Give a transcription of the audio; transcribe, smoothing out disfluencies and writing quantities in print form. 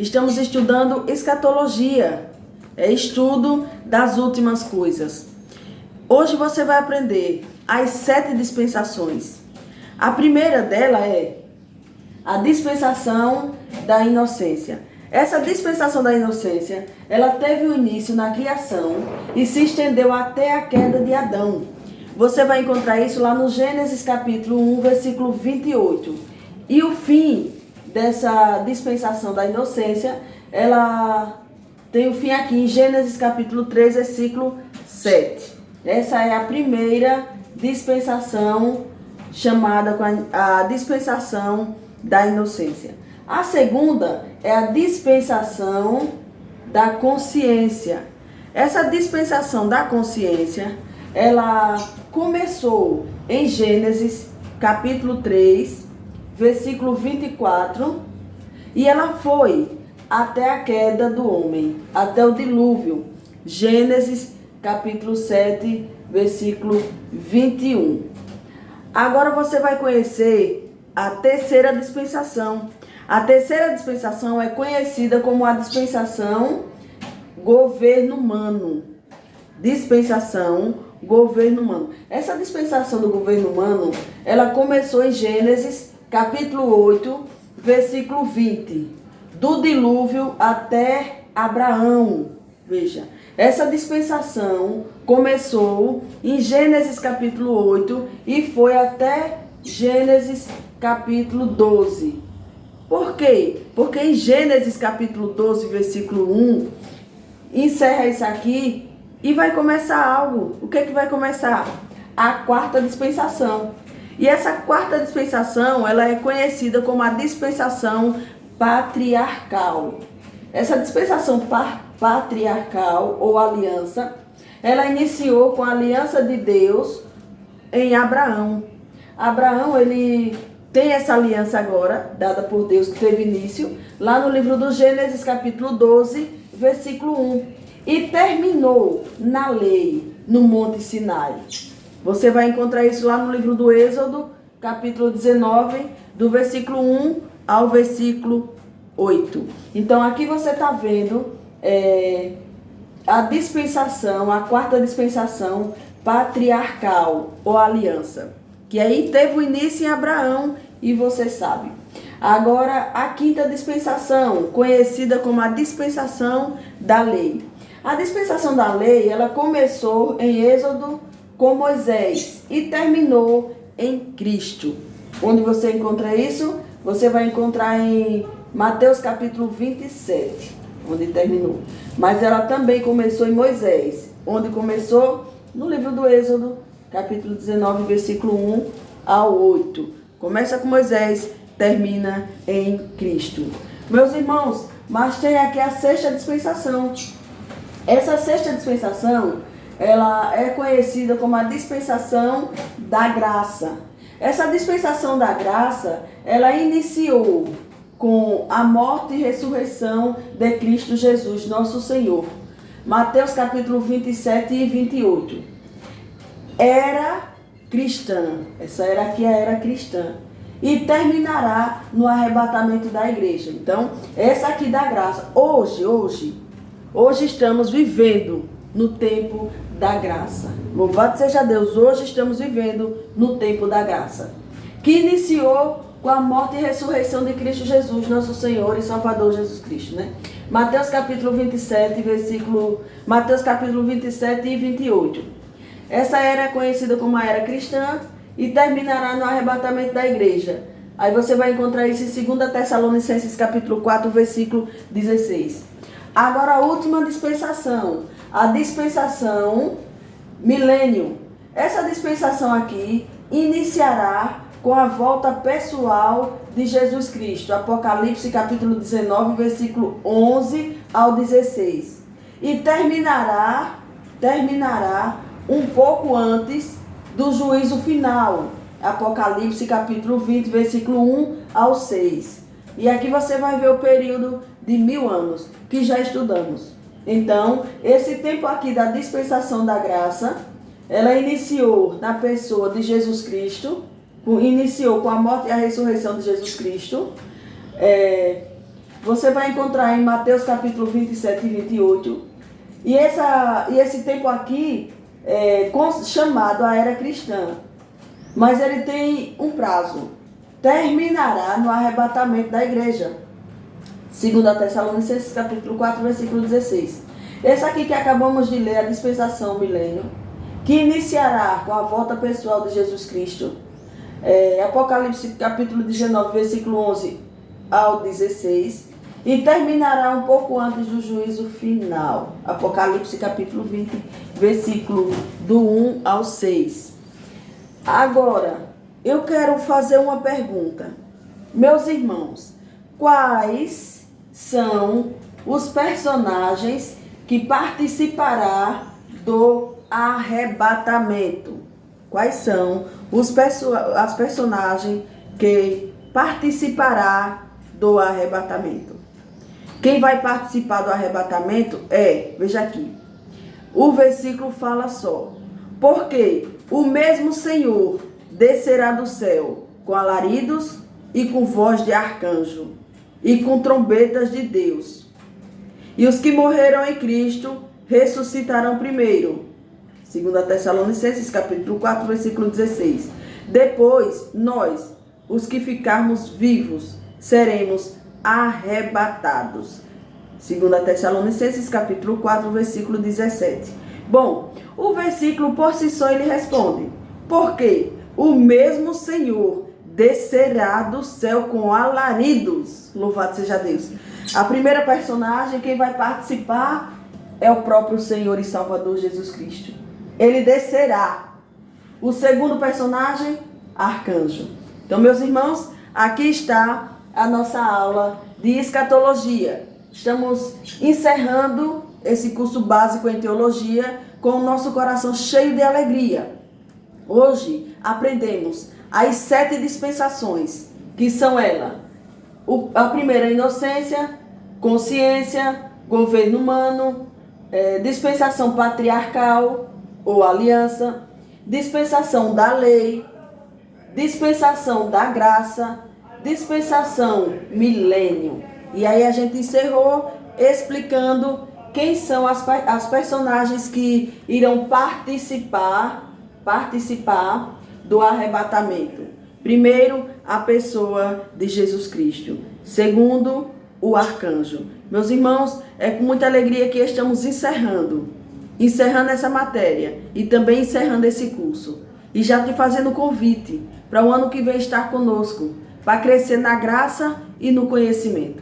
Estamos estudando escatologia, estudo das últimas coisas. Hoje você vai aprender as 7 dispensações. A primeira dela é a dispensação da inocência. Essa dispensação da inocência, ela teve o início na criação e se estendeu até a queda de Adão. Você vai encontrar isso lá no Gênesis capítulo 1, versículo 28. E o fim dessa dispensação da inocência, ela tem o fim aqui em Gênesis capítulo 3, versículo 7. Essa é a primeira dispensação chamada a dispensação da inocência. A segunda é a dispensação da consciência. Essa dispensação da consciência, ela começou em Gênesis capítulo 3, versículo 24, e ela foi até a queda do homem, até o dilúvio. Gênesis capítulo 7, versículo 21. Agora você vai conhecer a terceira dispensação. A terceira dispensação é conhecida como a dispensação governo humano. Dispensação governo humano. Essa dispensação do governo humano, ela começou em Gênesis capítulo 8, versículo 20. Do dilúvio até Abraão. Veja, essa dispensação começou em Gênesis capítulo 8 e foi até Gênesis capítulo 12. Por quê? Porque em Gênesis capítulo 12, versículo 1, encerra isso aqui e vai começar algo. O que é que vai começar? A quarta dispensação. E essa quarta dispensação, ela é conhecida como a dispensação patriarcal. Essa dispensação patriarcal ou aliança, ela iniciou com a aliança de Deus em Abraão. Abraão, ele tem essa aliança agora, dada por Deus, que teve início, lá no livro do Gênesis, capítulo 12, versículo 1. E terminou na lei, no Monte Sinai. Você vai encontrar isso lá no livro do Êxodo, capítulo 19, do versículo 1 ao versículo 8. Então, aqui você está vendo a dispensação, a quarta dispensação patriarcal ou aliança, que aí teve o início em Abraão e você sabe. Agora, a quinta dispensação, conhecida como a dispensação da lei. A dispensação da lei, ela começou em Êxodo com Moisés e terminou em Cristo. Onde você encontra isso? Você vai encontrar em Mateus capítulo 27, onde terminou. Mas ela também começou em Moisés, onde começou no livro do Êxodo, capítulo 19, versículo 1 ao 8. Começa com Moisés, termina em Cristo. Meus irmãos, mas tem aqui a sexta dispensação. Essa sexta dispensação, ela é conhecida como a dispensação da graça. Essa dispensação da graça, ela iniciou com a morte e ressurreição de Cristo Jesus, nosso Senhor. Mateus capítulo 27 e 28. Era cristã. Essa era aqui a era cristã. E terminará no arrebatamento da igreja. Então, essa aqui da graça. Hoje estamos vivendo no tempo da graça. Louvado seja Deus. Hoje estamos vivendo no tempo da graça. Que iniciou com a morte e ressurreição de Cristo Jesus, nosso Senhor e Salvador Jesus Cristo, né? Mateus capítulo 27, Mateus capítulo 27 e 28. Essa era conhecida como a era cristã e terminará no arrebatamento da igreja. Aí você vai encontrar isso em 2 Tessalonicenses capítulo 4, versículo 16. Agora a última dispensação, a dispensação milênio. Essa dispensação aqui iniciará com a volta pessoal de Jesus Cristo. Apocalipse capítulo 19, versículo 11 ao 16. E terminará um pouco antes do juízo final. Apocalipse capítulo 20, versículo 1 ao 6. E aqui você vai ver o período de 1000 anos, que já estudamos. Então, esse tempo aqui da dispensação da graça, ela iniciou na pessoa de Jesus Cristo, iniciou com a morte e a ressurreição de Jesus Cristo, você vai encontrar em Mateus capítulo 27 e 28. E esse tempo aqui é chamado a era cristã. Mas ele tem um prazo. Terminará no arrebatamento da igreja. 2 Tessalonicenses capítulo 4, versículo 16. Esse aqui que acabamos de ler, a dispensação milênio, que iniciará com a volta pessoal de Jesus Cristo. Apocalipse capítulo 19, versículo 11 ao 16. E terminará um pouco antes do juízo final. Apocalipse capítulo 20, versículo do 1 ao 6. Agora, eu quero fazer uma pergunta. Meus irmãos, quais são os personagens que participará do arrebatamento? Quais são as personagens que participará do arrebatamento? Quem vai participar do arrebatamento veja aqui, o versículo fala só: porque o mesmo Senhor descerá do céu com alaridos e com voz de arcanjo e com trombetas de Deus. E os que morreram em Cristo ressuscitarão primeiro. 2 Tessalonicenses capítulo 4, versículo 16. Depois, nós, os que ficarmos vivos, seremos arrebatados. 2 Tessalonicenses capítulo 4, versículo 17. Bom, o versículo por si só ele responde: porque o mesmo Senhor descerá do céu com alaridos. Louvado seja Deus. A primeira personagem, quem vai participar é o próprio Senhor e Salvador Jesus Cristo. Ele descerá. O segundo personagem, arcanjo. Então, meus irmãos, aqui está a nossa aula de escatologia. Estamos encerrando esse curso básico em teologia com o nosso coração cheio de alegria. Hoje aprendemos as 7 dispensações, que são elas: a primeira, inocência, consciência, governo humano, dispensação patriarcal ou aliança, dispensação da lei, dispensação da graça, dispensação milênio. E aí a gente encerrou explicando quem são as personagens que irão participar do arrebatamento. Primeiro, a pessoa de Jesus Cristo. Segundo, o arcanjo. Meus irmãos, é com muita alegria que estamos encerrando essa matéria e também encerrando esse curso. E já te fazendo convite para o ano que vem estar conosco, para crescer na graça e no conhecimento.